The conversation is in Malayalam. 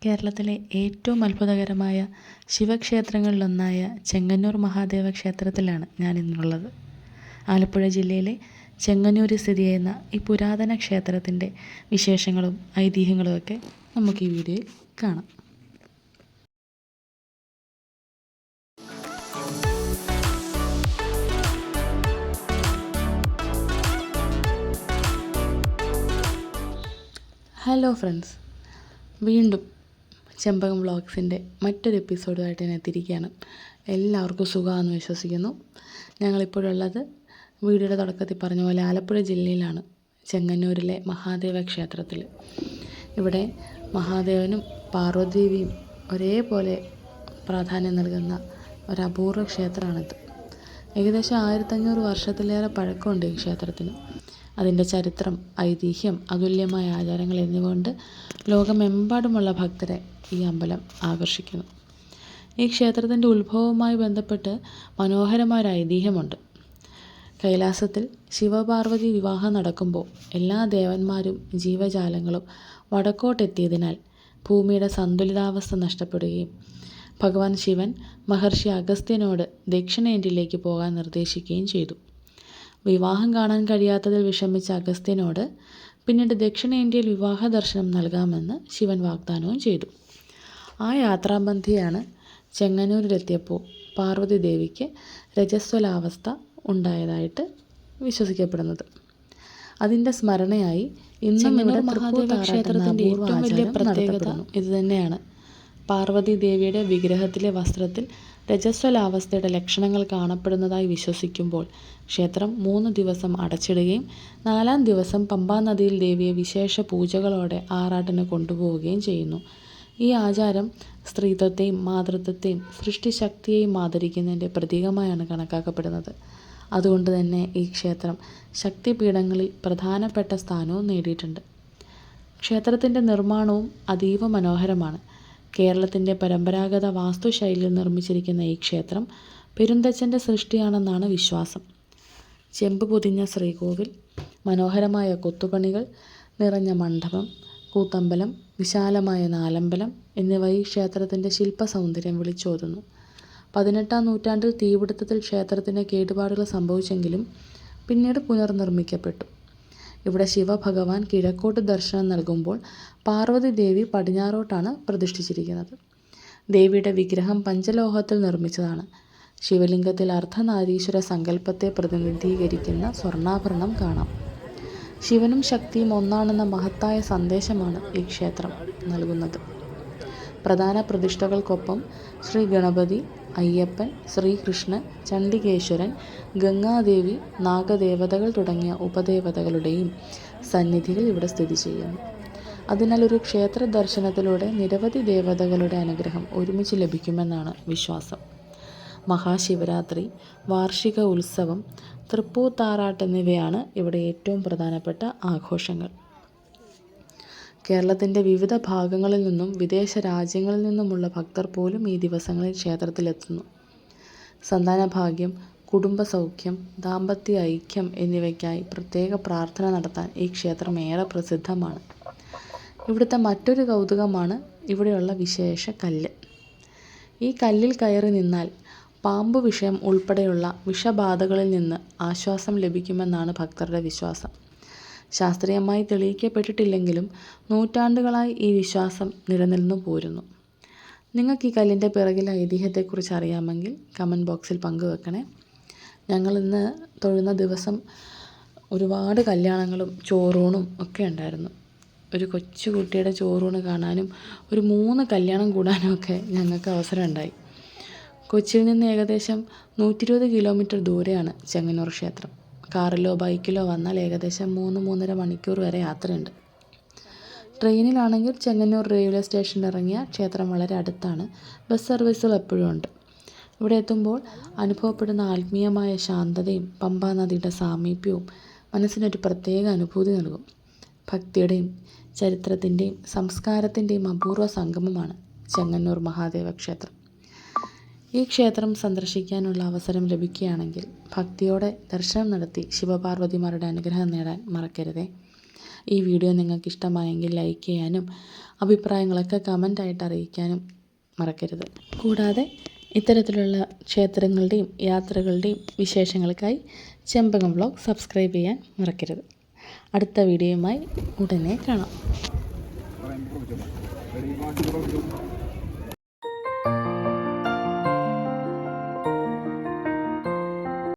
കേരളത്തിലെ ഏറ്റവും അത്ഭുതകരമായ ശിവക്ഷേത്രങ്ങളിലൊന്നായ ചെങ്ങന്നൂർ മഹാദേവ ക്ഷേത്രത്തിലാണ് ഞാനിന്നുള്ളത്. ആലപ്പുഴ ജില്ലയിലെ ചെങ്ങന്നൂരിൽ സ്ഥിതി ചെയ്യുന്ന ഈ പുരാതന ക്ഷേത്രത്തിൻ്റെ വിശേഷങ്ങളും ഐതിഹ്യങ്ങളുമൊക്കെ നമുക്ക് ഈ വീഡിയോയിൽ കാണാം. ഹലോ ഫ്രണ്ട്സ്, വീണ്ടും ചെമ്പകം വ്ളോഗ്സിൻ്റെ മറ്റൊരു എപ്പിസോഡുമായിട്ട് ഞാൻ എത്തിയിരിക്കുകയാണ്. എല്ലാവർക്കും സുഖമാണെന്ന് വിശ്വസിക്കുന്നു. ഞങ്ങളിപ്പോഴുള്ളത് വീഡിയോയുടെ തുടക്കത്തിൽ പറഞ്ഞ പോലെ ആലപ്പുഴ ജില്ലയിലാണ്, ചെങ്ങന്നൂരിലെ മഹാദേവ ക്ഷേത്രത്തിൽ. ഇവിടെ മഹാദേവനും പാർവതീദേവിയും ഒരേപോലെ പ്രാധാന്യം നൽകുന്ന ഒരു അപൂർവ ക്ഷേത്രമാണിത്. ഏകദേശം 1500 വർഷത്തിലേറെ പഴക്കമുണ്ട് ഈ ക്ഷേത്രത്തിന്. അതിൻ്റെ ചരിത്രം, ഐതിഹ്യം, അതുല്യമായ ആചാരങ്ങൾ എന്നിവ കൊണ്ട് ലോകമെമ്പാടുമുള്ള ഭക്തരെ ഈ അമ്പലം ആകർഷിക്കുന്നു. ഈ ക്ഷേത്രത്തിൻ്റെ ഉത്ഭവവുമായി ബന്ധപ്പെട്ട് മനോഹരമായ ഒരു ഐതിഹ്യമുണ്ട്. കൈലാസത്തിൽ ശിവപാർവതി വിവാഹം നടക്കുമ്പോൾ എല്ലാ ദേവന്മാരും ജീവജാലങ്ങളും വടക്കോട്ടെത്തിയതിനാൽ ഭൂമിയുടെ സന്തുലിതാവസ്ഥ നഷ്ടപ്പെടുകയും ഭഗവാൻ ശിവൻ മഹർഷി അഗസ്ത്യനോട് ദക്ഷിണേന്ത്യയിലേക്ക് പോകാൻ നിർദ്ദേശിക്കുകയും ചെയ്തു. വിവാഹം കാണാൻ കഴിയാത്തതിൽ വിഷമിച്ച അഗസ്ത്യനോട് പിന്നീട് ദക്ഷിണേന്ത്യയിൽ വിവാഹ ദർശനം നൽകാമെന്ന് ശിവൻ വാഗ്ദാനവും ചെയ്തു. ആ യാത്രാബന്ധിയാണ് ചെങ്ങന്നൂരിലെത്തിയപ്പോൾ പാർവതി ദേവിക്ക് രജസ്വലാവസ്ഥ ഉണ്ടായതായിട്ട് വിശ്വസിക്കപ്പെടുന്നത്. അതിൻ്റെ സ്മരണയായി ഇന്നും ഇവിടെ മഹാദേവ ക്ഷേത്രത്തിൻ്റെ ഏറ്റവും വലിയ പ്രത്യേകത ഇതുതന്നെയാണ്. പാർവതി ദേവിയുടെ വിഗ്രഹത്തിലെ വസ്ത്രത്തിൽ രജസ്വലാവസ്ഥയുടെ ലക്ഷണങ്ങൾ കാണപ്പെടുന്നതായി വിശ്വസിക്കുമ്പോൾ ക്ഷേത്രം 3 ദിവസം അടച്ചിടുകയും 4-ാം ദിവസം പമ്പാനദിയിൽ ദേവിയെ വിശേഷ പൂജകളോടെ ആറാട്ടിന് കൊണ്ടുപോവുകയും ചെയ്യുന്നു. ഈ ആചാരം സ്ത്രീത്വത്തെയും മാതൃത്വത്തെയും സൃഷ്ടിശക്തിയെയും ആദരിക്കുന്നതിൻ്റെ പ്രതീകമായാണ് കണക്കാക്കപ്പെടുന്നത്. അതുകൊണ്ട് തന്നെ ഈ ക്ഷേത്രം ശക്തിപീഠങ്ങളിൽ പ്രധാനപ്പെട്ട സ്ഥാനവും നേടിയിട്ടുണ്ട്. ക്ഷേത്രത്തിൻ്റെ നിർമ്മാണവും അതീവ മനോഹരമാണ്. കേരളത്തിൻ്റെ പരമ്പരാഗത വാസ്തുശൈലിയിൽ നിർമ്മിച്ചിരിക്കുന്ന ഈ ക്ഷേത്രം പെരുന്തച്ഛൻ്റെ സൃഷ്ടിയാണെന്നാണ് വിശ്വാസം. ചെമ്പ് പൊതിഞ്ഞ ശ്രീകോവിൽ, മനോഹരമായ കൊത്തുപണികൾ നിറഞ്ഞ മണ്ഡപം, കൂത്തമ്പലം, വിശാലമായ നാലമ്പലം എന്നിവ ഈ ക്ഷേത്രത്തിൻ്റെ ശില്പസൗന്ദര്യം വിളിച്ചോതുന്നു. 18-ാം നൂറ്റാണ്ടിൽ തീപിടുത്തത്തിൽ ക്ഷേത്രത്തിന് കേടുപാടുകൾ സംഭവിച്ചെങ്കിലും പിന്നീട് പുനർനിർമ്മിക്കപ്പെട്ടു. ഇവിടെ ശിവഭഗവാൻ കിഴക്കോട്ട് ദർശനം നൽകുമ്പോൾ പാർവതി ദേവി പടിഞ്ഞാറോട്ടാണ് പ്രതിഷ്ഠിച്ചിരിക്കുന്നത്. ദേവിയുടെ വിഗ്രഹം പഞ്ചലോഹത്തിൽ നിർമ്മിച്ചതാണ്. ശിവലിംഗത്തിൽ അർദ്ധനാരീശ്വര സങ്കല്പത്തെ പ്രതിനിധീകരിക്കുന്ന സ്വർണ്ണാഭരണം കാണാം. ശിവനും ശക്തിയും ഒന്നാണെന്ന മഹത്തായ സന്ദേശമാണ് ഈ ക്ഷേത്രം നൽകുന്നത്. പ്രധാന പ്രതിഷ്ഠകൾക്കൊപ്പം ശ്രീ ഗണപതി, അയ്യപ്പൻ, ശ്രീകൃഷ്ണൻ, ചണ്ഡികേശ്വരൻ, ഗംഗാദേവി, നാഗദേവതകൾ തുടങ്ങിയ ഉപദേവതകളുടെയും സന്നിധികൾ ഇവിടെ സ്ഥിതി ചെയ്യുന്നു. അതിനാൽ ഒരു ക്ഷേത്ര ദർശനത്തിലൂടെ നിരവധി ദേവതകളുടെ അനുഗ്രഹം ഒരുമിച്ച് ലഭിക്കുമെന്നാണ് വിശ്വാസം. മഹാശിവരാത്രി, വാർഷിക ഉത്സവം, തൃപ്പൂത്താറാട്ട് എന്നിവയാണ് ഇവിടെ ഏറ്റവും പ്രധാനപ്പെട്ട ആഘോഷങ്ങൾ. കേരളത്തിൻ്റെ വിവിധ ഭാഗങ്ങളിൽ നിന്നും വിദേശ രാജ്യങ്ങളിൽ നിന്നുമുള്ള ഭക്തർ പോലും ഈ ദിവസങ്ങളിൽ ക്ഷേത്രത്തിലെത്തുന്നു. സന്താനഭാഗ്യം, കുടുംബസൗഖ്യം, ദാമ്പത്യ ഐക്യം എന്നിവയ്ക്കായി പ്രത്യേക പ്രാർത്ഥന നടത്താൻ ഈ ക്ഷേത്രം ഏറെ പ്രസിദ്ധമാണ്. ഇവിടുത്തെ മറ്റൊരു കൗതുകമാണ് ഇവിടെയുള്ള വിശേഷ കല്ല്. ഈ കല്ലിൽ കയറി നിന്നാൽ പാമ്പ് വിഷം ഉൾപ്പെടെയുള്ള വിഷബാധകളിൽ നിന്ന് ആശ്വാസം ലഭിക്കുമെന്നാണ് ഭക്തരുടെ വിശ്വാസം. ശാസ്ത്രീയമായി തെളിയിക്കപ്പെട്ടിട്ടില്ലെങ്കിലും നൂറ്റാണ്ടുകളായി ഈ വിശ്വാസം നിലനിന്നു പോരുന്നു. നിങ്ങൾക്ക് ഈ കല്ലിൻ്റെ പിറകിലെ ഐതിഹ്യത്തെക്കുറിച്ച് അറിയാമെങ്കിൽ കമൻറ്റ് ബോക്സിൽ പങ്കുവെക്കണേ. ഞങ്ങളിന്ന് തൊഴുന്ന ദിവസം ഒരുപാട് കല്യാണങ്ങളും ചോറൂണും ഒക്കെ ഉണ്ടായിരുന്നു. ഒരു കൊച്ചു കുട്ടിയുടെ ചോറൂണ് കാണാനും ഒരു 3 കല്യാണം കൂടാനും ഒക്കെ ഞങ്ങൾക്ക് അവസരം ഉണ്ടായി. കൊച്ചിയിൽ നിന്ന് ഏകദേശം 120 കിലോമീറ്റർ ദൂരെയാണ് ചെങ്ങന്നൂർ ക്ഷേത്രം. കാറിലോ ബൈക്കിലോ വന്നാൽ ഏകദേശം 3-3.5 മണിക്കൂർ വരെ യാത്രയുണ്ട്. ട്രെയിനിലാണെങ്കിൽ ചെങ്ങന്നൂർ റെയിൽവേ സ്റ്റേഷനിൽ ഇറങ്ങിയ ക്ഷേത്രം വളരെ അടുത്താണ്. ബസ് സർവീസുകൾ എപ്പോഴും ഉണ്ട്. ഇവിടെ എത്തുമ്പോൾ അനുഭവപ്പെടുന്ന ആത്മീയമായ ശാന്തതയും പമ്പാനദിയുടെ സാമീപ്യവും മനസ്സിനൊരു പ്രത്യേക അനുഭൂതി നൽകും. ഭക്തിയുടെയും ചരിത്രത്തിൻ്റെയും സംസ്കാരത്തിൻ്റെയും അപൂർവ സംഗമമാണ് ചെങ്ങന്നൂർ മഹാദേവ ക്ഷേത്രം. ഈ ക്ഷേത്രം സന്ദർശിക്കാനുള്ള അവസരം ലഭിക്കുകയാണെങ്കിൽ ഭക്തിയോടെ ദർശനം നടത്തി ശിവപാർവതിമാരുടെ അനുഗ്രഹം നേടാൻ മറക്കരുതേ. ഈ വീഡിയോ നിങ്ങൾക്ക് ഇഷ്ടമായെങ്കിൽ ലൈക്ക് ചെയ്യാനും അഭിപ്രായങ്ങളൊക്കെ കമൻ്റായിട്ട് അറിയിക്കാനും മറക്കരുത്. കൂടാതെ ഇത്തരത്തിലുള്ള ക്ഷേത്രങ്ങളുടെയും യാത്രകളുടെയും വിശേഷങ്ങൾക്കായി ചെമ്പകം വ്ലോഗ് സബ്സ്ക്രൈബ് ചെയ്യാൻ മറക്കരുത്. അടുത്ത വീഡിയോയുമായി ഉടനെ കാണാം.